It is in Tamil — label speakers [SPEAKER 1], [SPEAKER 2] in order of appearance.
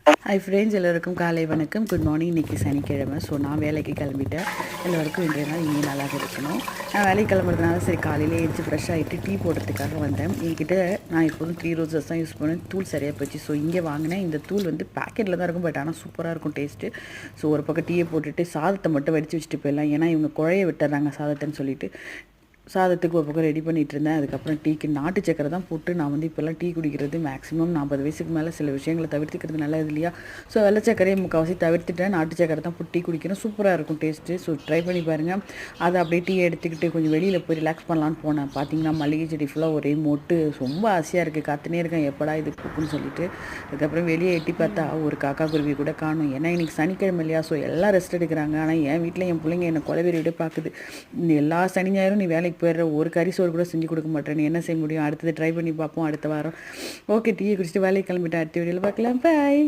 [SPEAKER 1] ஹாய் ஃப்ரெண்ட்ஸ், எல்லோருக்கும் காலை வணக்கம். Good morning. இன்றைக்கி சனிக்கிழமை. ஸோ நான் வேலைக்கு கிளம்பிட்டேன். எல்லோருக்கும் இன்றைய நாள் இனியும் நல்லாக இருக்கணும். நான் வேலைக்கு கிளம்புறதுனால சரி காலையிலே எழுந்து ஃப்ரெஷ் ஆகிட்டு டீ போடுறதுக்காக வந்தேன். என்கிட்ட நான் எப்போதும் 3 ரோசஸ் தான் யூஸ் பண்ணுவேன். தூள் சரியாக போச்சு. ஸோ இங்கே வாங்கினேன். இந்த தூள் வந்து பேக்கெட்டில் தான் இருக்கும், பட் ஆனால் சூப்பராக இருக்கும் டேஸ்ட்டு. ஸோ ஒரு பக்கம் டீயை போட்டுட்டு சாதத்தை மட்டும் வடித்து வச்சுட்டு போயிடலாம். ஏன்னா இவங்க குழைய விட்டுறாங்க சாதத்தைன்னு சொல்லிட்டு சாதத்துக்கு ஒரு பக்கம் ரெடி பண்ணிகிட்டு இருந்தேன். அதுக்கப்புறம் டீக்கு நாட்டு சக்கரை தான் போட்டு நான் வந்து இப்போல்லாம் டீ குடிக்கிறது மேக்ஸிமம் 40 வயசுக்கு மேலே சில விஷயங்களை தவிர்த்துக்கிறது நல்லது இல்லையா. ஸோ வெள்ளை சக்கரையை முக்கால்வாசி தவிர்த்துட்டேன். நாட்டு சக்கரை தான் போட்டு டீ குடிக்கிறேன். சூப்பராக இருக்கும் டேஸ்ட்டு. ஸோ ட்ரை பண்ணி பாருங்கள். அதை அப்படியே டீ எடுத்துக்கிட்டு கொஞ்சம் வெளியில் போய் ரிலாக்ஸ் பண்ணலான்னு போனேன். பார்த்தீங்கன்னா மல்லிகை செடி ஃபுல்லாக ஒரே மொட்டு. ரொம்ப ஆசையாக இருக்குது. காத்துனே இருக்கேன் எப்படா இது பூக்குன்னு சொல்லிட்டு. அதுக்கப்புறம் வெளியே எட்டி பார்த்தா ஒரு காக்கா குருவி கூட காணும். ஏன்னா இன்றைக்கி சனிக்கிழமை இல்லையா. ஸோ எல்லாம் ரெஸ்ட் எடுக்கிறாங்க. ஆனால் என் வீட்டில் என் பிள்ளைங்க என்னை கொலைவெறியோட பார்க்குது. எல்லா சனி ஞாயிறும் நீ வேலைக்கு போயிடுற, ஒரு கறி சோறு கூட செஞ்சு கொடுக்க மாட்டேன்னு என்ன செய்ய முடியும். அடுத்தது ட்ரை பண்ணி பார்ப்போம் அடுத்த வாரம். ஓகே, டீயை குடிச்சிட்டு வேலைக்கு கிளம்பிட்டேன். அடுத்த வீடியோவில் பார்க்கலாம். பாய்.